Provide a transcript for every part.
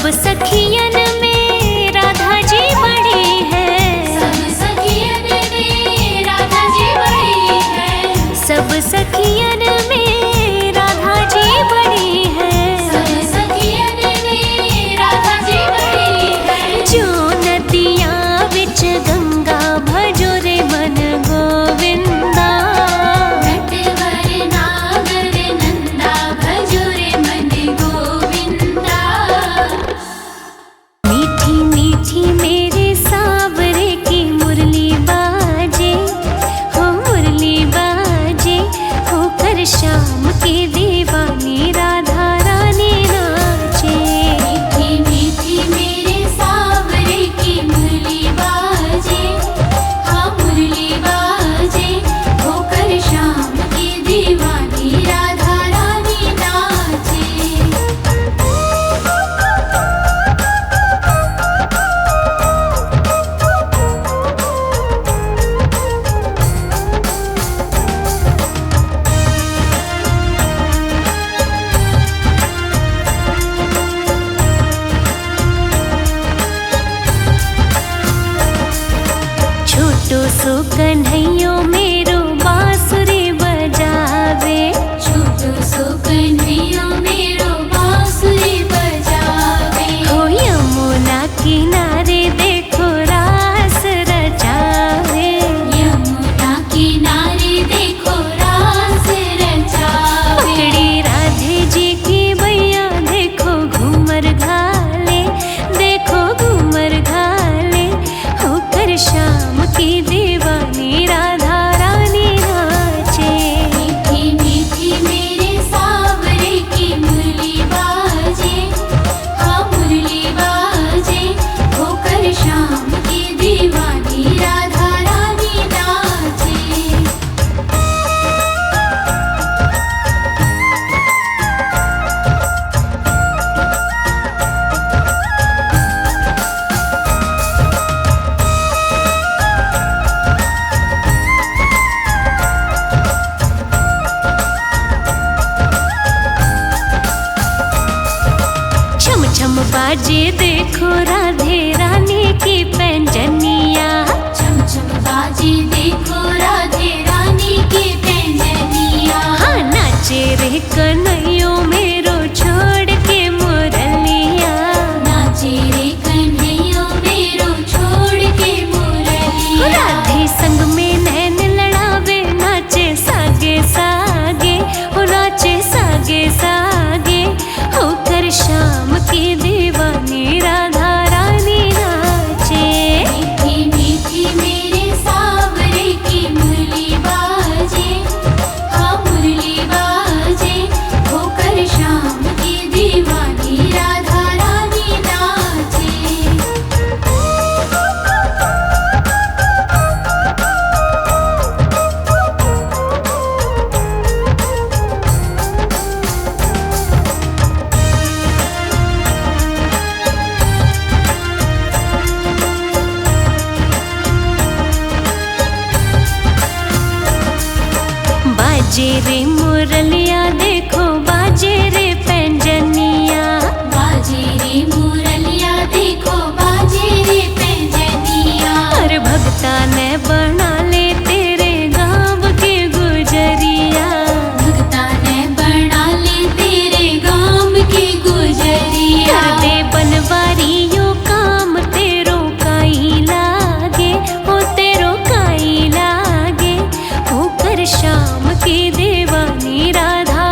सब सखियन में राधा जी बड़ी है। सब सखियन में राधा जी बड़ी है। सब सखियन में राधा जी बड़ी है। सब सखियन में राधा जी बड़ी है। जो नदिया विच गंगा भजो रे मन गोविंदा। नटवर नागर नंदा भजो रे मन गोविंदा। मीठी मीठी मेरे सावरे की मुरली बाजे, हो मुरली बाजे, होकर श्याम की दीवानी राधा रानी नाचे। मीठी मीठी मेरे सावरे की मुरली बाजे, हाँ मुरली बाजे, होकर शाम की दीवानी राधा रानी नाचे। छोटो सो कन्हैयो मेरो बांसुरी बजावे। छोटो सो कन्हैया मेरो बांसुरी बजावे। हो यमुना किनारे देखो रास रचावे। यमुना किनारे देखो रास रचावे। पकड़ी राधे जी की बैया देखो घूमर घाले, देखो घूमर घाले, होकर श्याम की दीवानी राधा रानी नाचे। मीठी मीठी मेरे सावरे की मुरली बाजे, हाँ मुरली बाजे, होकर शाम की दीवानी राधा रानी नाचे। छम छम बाजे देखो राधे रानी की पैंजनिया। छम छम बाजे देखो राधे रानी की पैंजनिया। हाँ नाचे रे कन्हैयो मेरो छोड़ के मुरलिया। नाचे रे कन्हैया मेरो छोड़ के मुरलिया। राधे संग में नैन लड़ावे, नाचे सागे सागे, हो नाचे सागे सागे, होकर श्याम की दीवानी राधा रानी नाचे। मीठी मीठी मेरे सावरे की मुरली बाजे, हाँ मुरली बाजे, होकर शाम की दीवानी राधा रानी नाचे। बाजे रे मुरलिया देखो बाजे रे पैंजनिया। बाजे रे मुरलिया देखो बाजे रे पैंजनिया। हर भक्ता ने बना ले तेरे गाँव के गुजरिया। भक्ता ने बना ले तेरे गाँव की गुजरिया। कर दे बनवारियों काम तेरो काई लागे, हो तेरो काई लागे, होकर श्याम की दीवानी राधा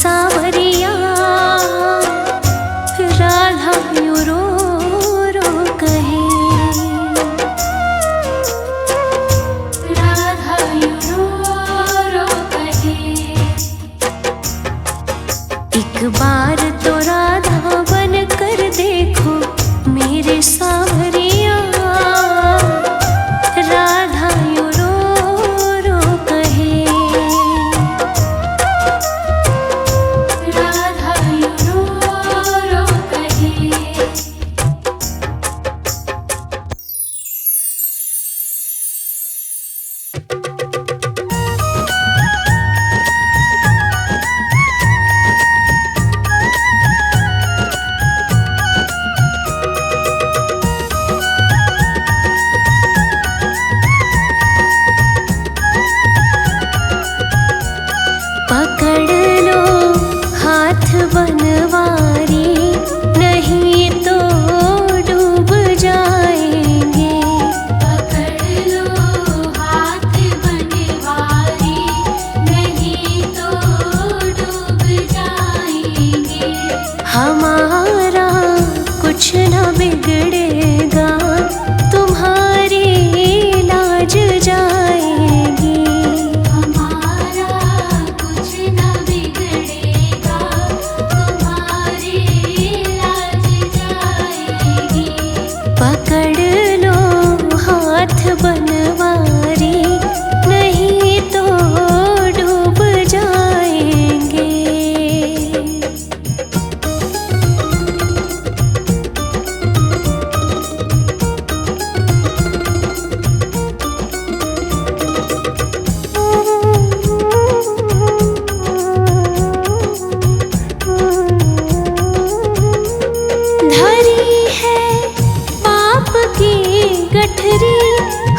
सावरिया राधा यूं रो रो कहे, राधा यूं रो रो कहे। एक बार तो राधा बन कर देखो मेरे सावरिया राधा यूं रो रो कहे, राधा यूं रो रो कहे। पकड़ लो हाथ बनवारी नहीं तो डूब जाएंगे, पकड़ लो हाथ बनवारी नहीं तो डूब जाएंगे। हमारा कुछ न बिगड़ेगा तुम्हारी लाज जाएगी, हमारा कुछ न बिगड़ेगा तुम्हारी लाज जाएगी। पकड़ लो हाथ बनवारी नहीं तो डूब जाएंगे। धरी है पाप की गठरी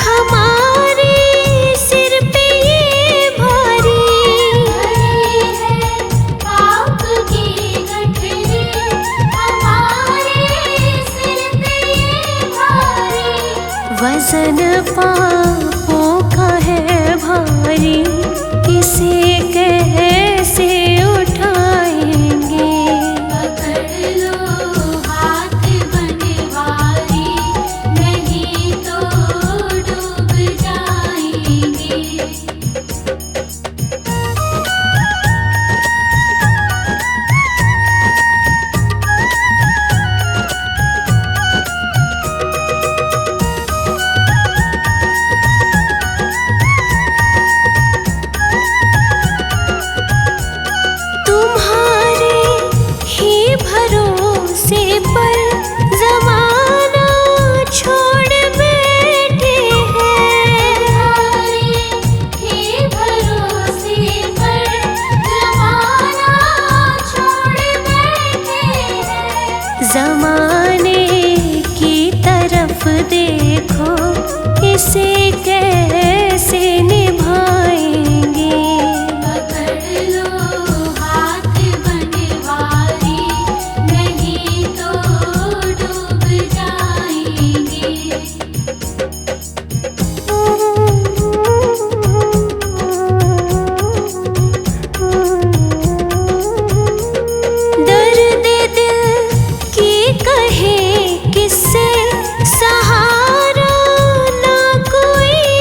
हमारे सिर पे ये भारी, धरी है पाप की गठरी हमारे सिर पे ये भारी। वजन पापों का है भारी इसे कैसे उठाएंगे, पकड़ लो हाथ बनवारी नहीं तो डूब जाएंगे। तुम्हारे ही भरोसे पर जमाना छोड़ बैठे हैं, तुम्हारे ही भरोसे पर जमाना छोड़ बैठे हैं। जमाने की तरफ देखो इसे कैसे निभाएंगे, पकड़ लो हाथ बनवारी नहीं तो डूब जाएंगे। दर्द दिल की कहे किससे सहारा ना कोई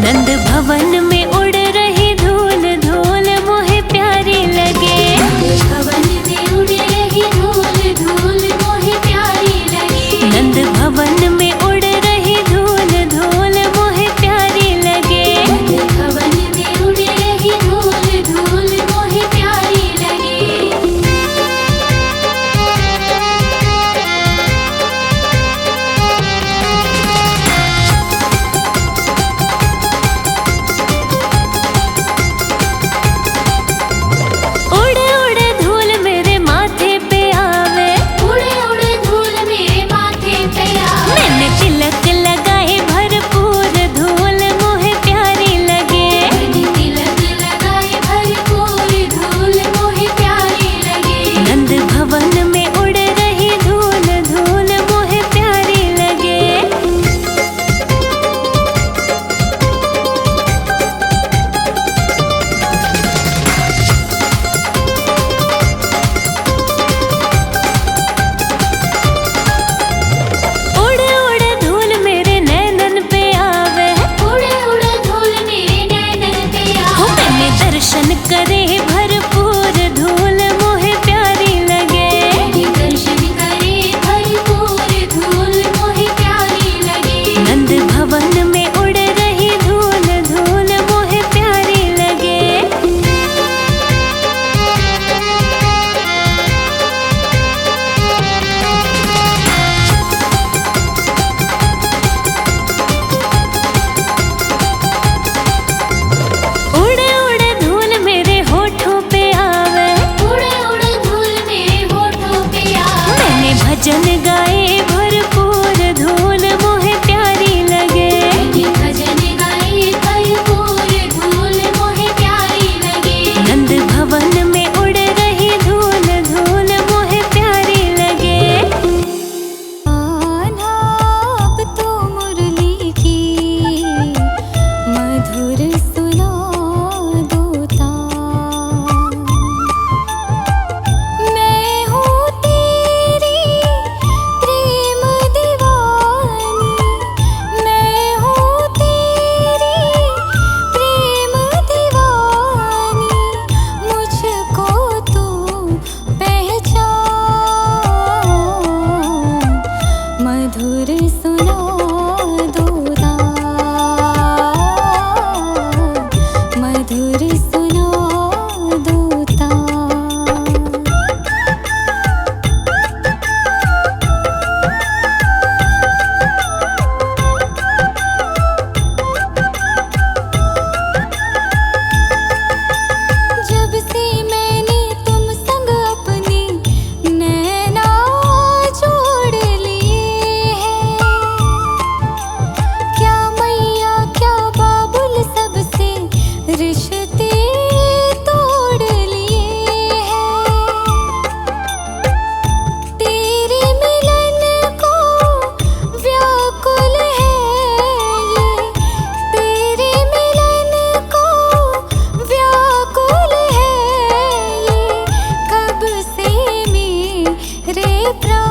नंद भवन में उड़ रही धूल धूल मोहे प्यारी लगे। भवन में उड़ रही धूल धूल मोहे प्यारी लगे। नंद भवन में उड़ रही धूल धूल मोहे प्यारी लगे। भवन में उड़ रही धूल धूल मोहे प्यारी लगे। उड़े उड़े धूल मेरे माथे पे आवे। उड़े उड़े धूल मेरे माथे पे आवे। मैंने तिलक लगाए भरपूर धूल मोहे प्यारी लगे। मैंने तिलक लगाए भरपूर धूल मोहे प्यारी लगे। नंद भवन में उड़ रही धूल धूल मोहे प्यारी लगे। उड़े उड़े धूल मेरे नैनन पे आवे। उड़े उड़े धूल मेरे नैनन पे आवे। मैंने दर्शन करे भरपूर धूल मोहे प्यारी लगे। मैंने दर्शन करे भरपूर धूल मोहे प्यारी लगे। नंद भवन में उड़ रही धूल धूल मोहे प्यारी लगे। उड़े उड़े धूल मेरे होठों पे आवे। उड़े उड़े धूल मेरे होठों पे आवे। मैंने भजन गाए भरपूर धूल मोहे प्यारी लगे। मैंने भजन गाए भरपूर धूल मोहे प्यारी लगे। नंद भवन में उड़ रही धूल धूल मोहे प्यारी लगे। आना अब तो मुरली की मधुर सुना दोता। मैं हूँ तेरी प्रेम दीवानी। मैं हूँ तेरी प्रेम दीवानी। मुझको तू पहचान। मधुर सुना दोता। मधुर सुना दोता। जब से मैंने तुम संग अपनी नैना जोड़ लिए हैं। क्या मैया क्या बाबुल सबसे रिश्ते तोड़ लिए हैं। तेरे मिलन को व्याकुल है ये। तेरे मिलन को व्याकुल है ये। कब से मेरे प्राण।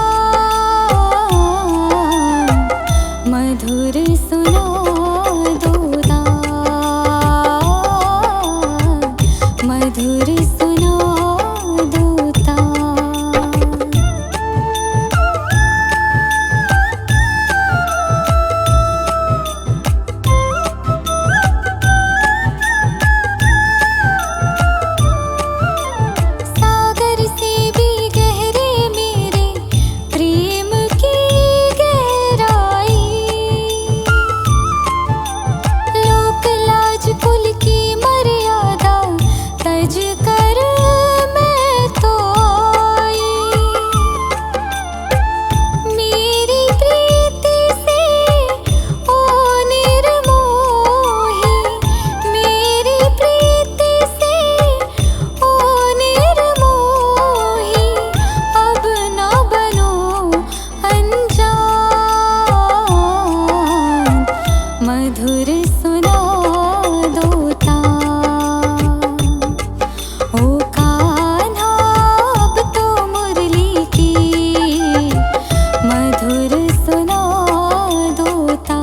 मधुर सुना दोता। मधुर सुना दोता। सागर से भी गहरे मेरे प्रेम की गहराई। लोक लाज कुल की मर्यादा तज कर मैं तो आई। मेरी प्रीति से ओ निर्मोही। मेरी प्रीति से ओ निर्मोही। अब ना बनो अनजान। मधुर सुना दोता। ओ कान्हा अब तो मुरली की मधुर सुना दोता।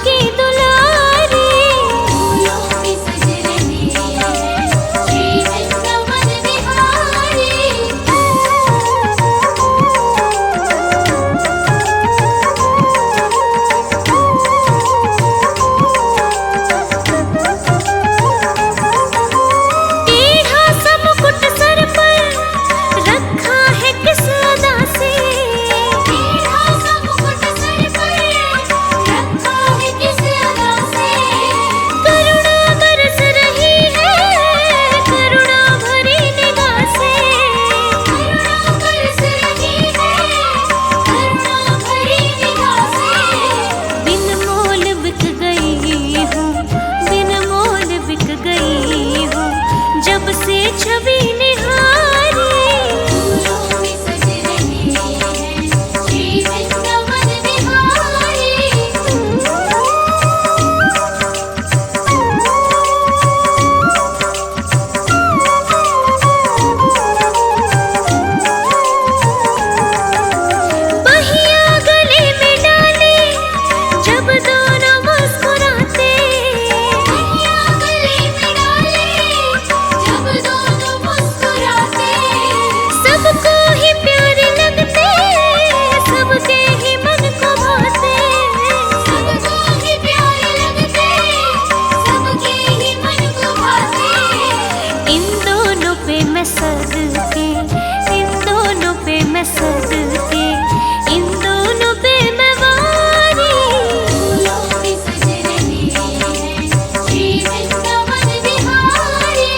की दुलारी। फूलों में सज रहे हैं श्री वृंदावन बिहारी। टेढ़ा सा मुकुट सर पर रखा है किस अदा से। टेढ़ा सा मुकुट सर पर रखा है किस अदा से। करुणा बरस रही है करुणा भरी निगाह से। करुणा बरस रही है करुणा भरी निगाह से। बिन मोल बिक गई हूँ बिन मोल बिक गई हूँ जब से छवि निहारी। फूलों में सज रहे हैं श्री वृंदावन बिहारी। बहिया गले में डाले जब दोनों मुस्कुराते। कहिया गले में डाले जब दोनों मुस्कुराते। सबको ही प्यारे लगते सबके ही मन को भाते। सबको ही प्यारे लगते सबके ही मन को भाते। इन दोनों पे मैं सदके इन दोनों पे मैं सदके इन दोनों पे मैं वारी। फूलों में सज रहे हैं श्री वृंदावन बिहारी।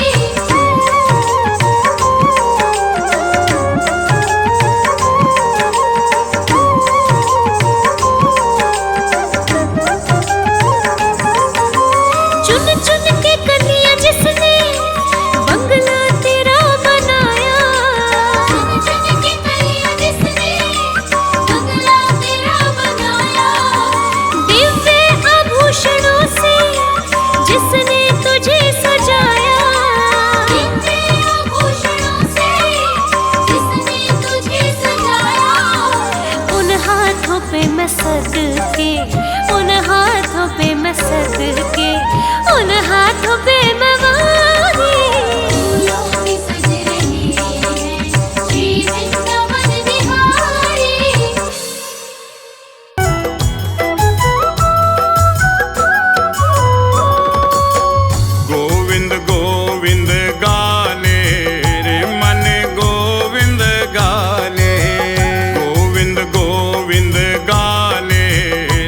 चुन चुन के कन्या जिसने बंगला तेरा बनाया। चुन चुन के कलियां जिसने बंगला तेरा बनाया। दिव्य आभूषणों से जिसने तुझे सजाया। दिव्य आभूषणों से जिसने तुझे सजाया। उन हाथों पे मैं सदके उन हाथों पे मैं सदके उन हाथों पे मैं वारी। फूलों में सज रहे हैं श्री वृंदावन बिहारी। गोविंद गोविंद गाले रे मन गोविंद गाले। गोविंद गोविंद गाले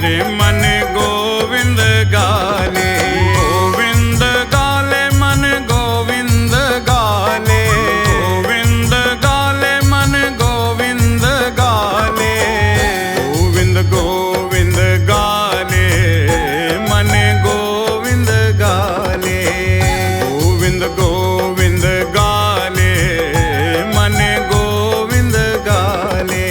रे मन गोविंद गाले। गोविंद गाले मन गोविंद गाले। गोविंद गाले मन गोविंद गाले। गोविंद गोविंद गाले मन गोविंद गाले। गोविंद गोविंद गाले मन गोविंद गाले।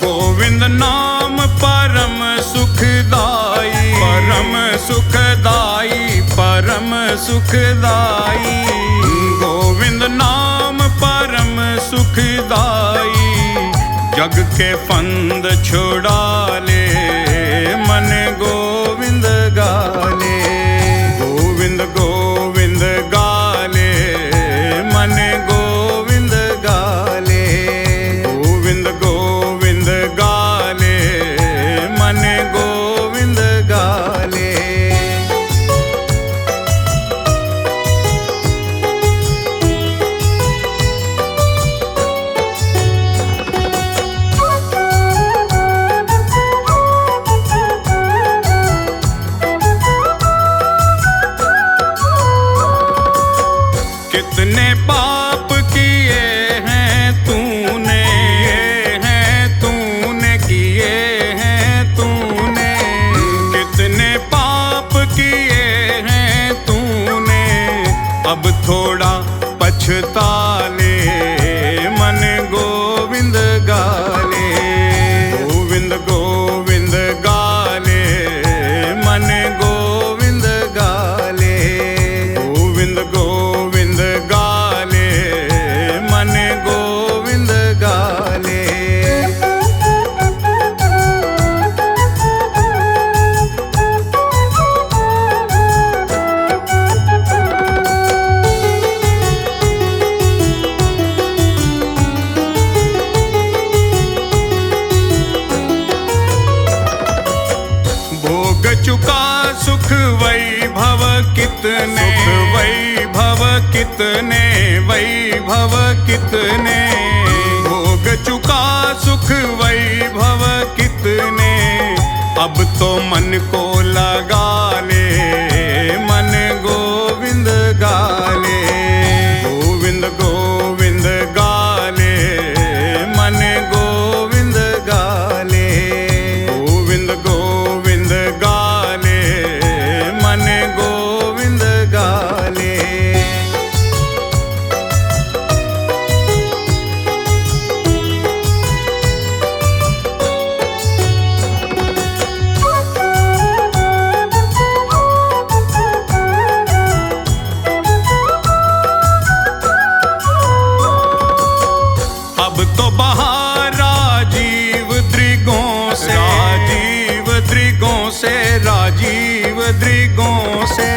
गोविंद नाम परम सुखदाई परम सुखदाई परम सुखदाई। गोविंद नाम परम सुखदाई जग के फंद छुड़ा ले मन गोविंद गाले। गोविंद गोविंद गाले मन गोविंद गाले। गोविंद गोविंद गाले मन गोविंद गाले। कितने पाप किए हैं तूने किए हैं तूने। कितने पाप किए हैं तूने अब थोड़ा पछता ले मन गोविंद गाले। कितने वैभव कितने, भोग चुका सुख वैभव कितने, अब तो मन को लगा ले, मन गोविंद गाले, गोविंद गोविंद गाले, मन गोविंद गाले, गोविंद गोविंद गाले, मन गोविंद गाले। अब तो बहार राजीव द्रिगों से, राजीव द्रिगों से, राजीव द्रिगों से,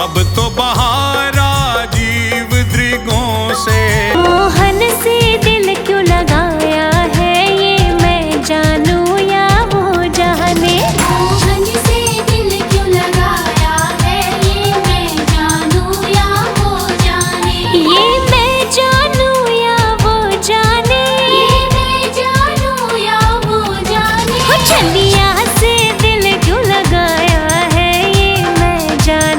अब तो बहार राजीव द्रिगों से। मोहन से दिल क्यों लगाया है ये मैं जानूं या वो जाने, मोहन से दिल क्यों लगाया है ये मैं जानूं या वो जाने, ये मैं जानूं या वो जाने, ये मैं जानूं या वो जाने। हो चलिया से दिल क्यों लगाया है ये मैं जानूं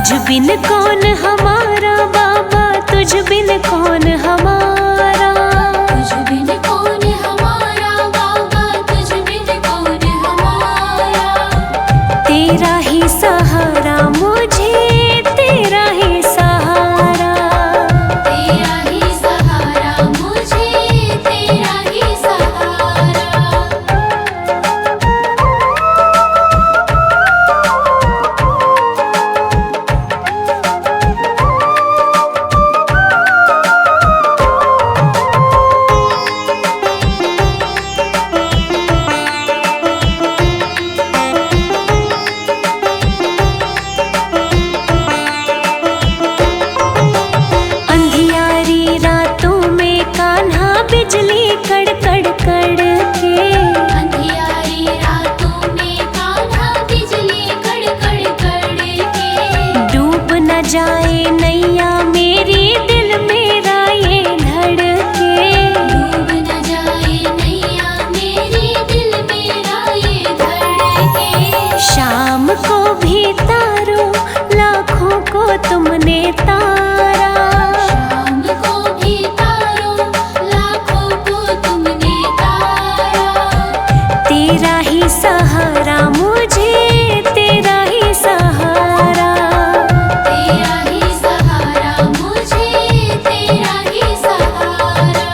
तुझ बिन कौन हमारा बाबा, तुझ बिन कौन हमारा, तुझ बिन कौन हमारा बाबा, तुझ बिन कौन हमारा। तेरा ही सहारा मुझे, तेरा ही सहारा, तेरा ही सहारा मुझे, तेरा ही सहारा। अंधियारी रातों में कान्हा बिजली कड़कड़ कड़के, अंधियारी रातों में कान्हा बिजली कड़कड़ कड़के। डूब न जाए नैया मेरी, दिल मेरा ये धड़के। डूब न जाए नैया मेरी, दिल मेरा ये धड़के। शाम को भी तारो, लाखों को तुमने तारा, शाम को भी तारो, लाखों को तुमने तारा। तेरा ही सहारा मुझे, तेरा ही सहारा, तेरा ही सहारा मुझे, तेरा ही सहारा।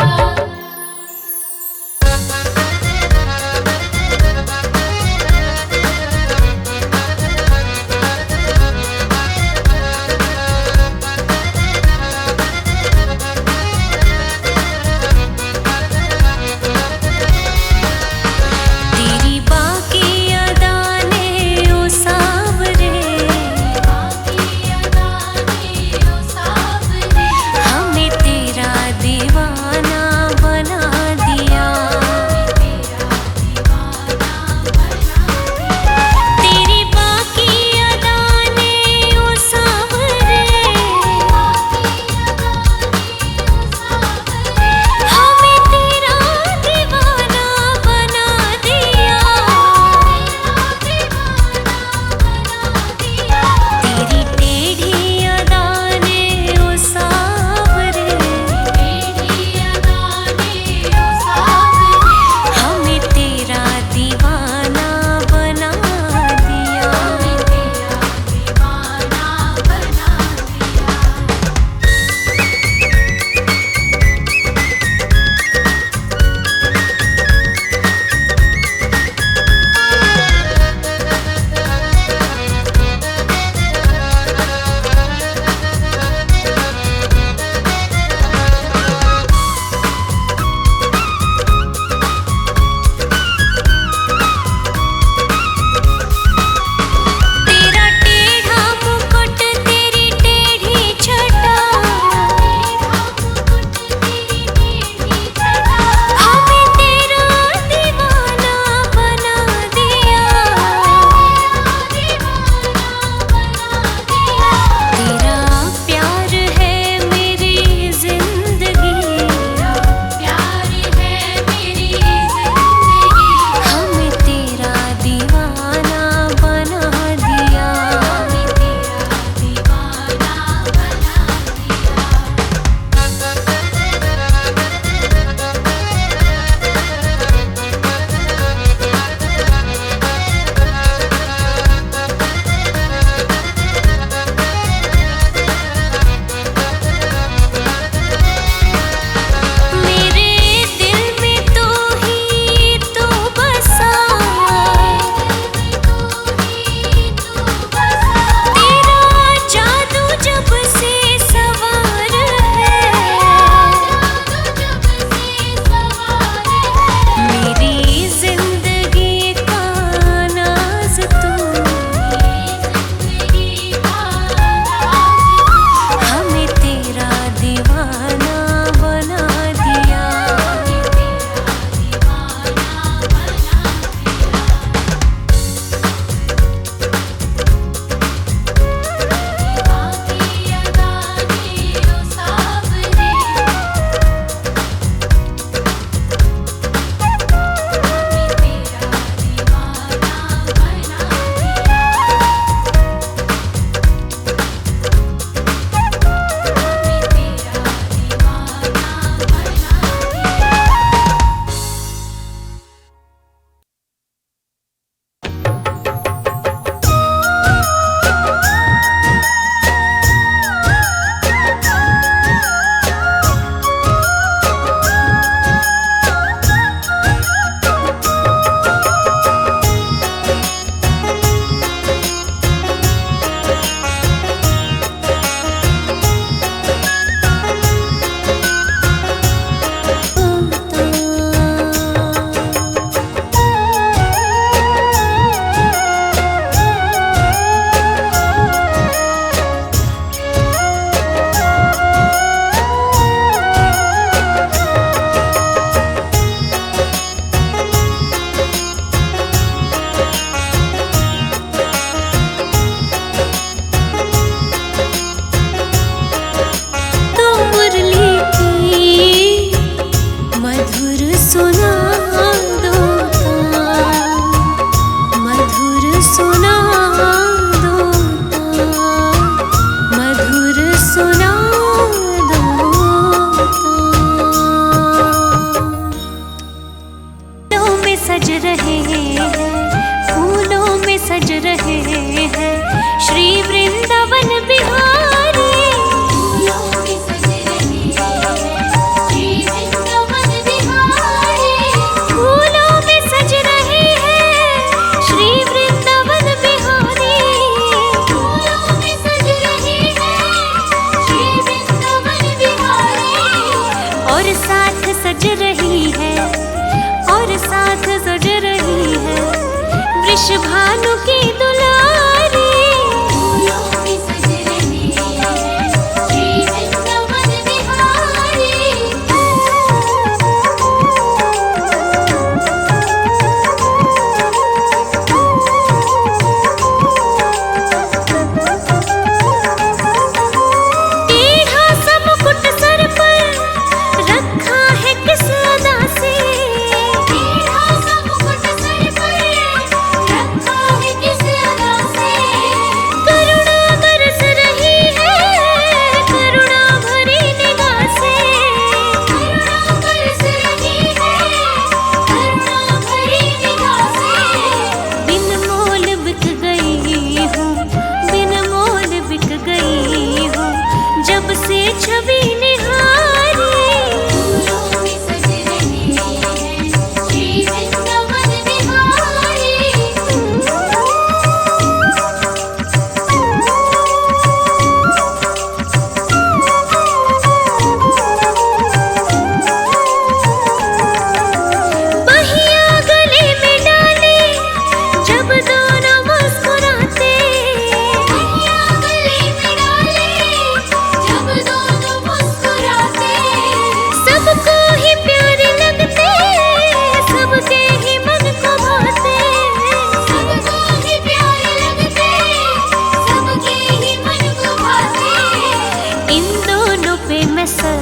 सद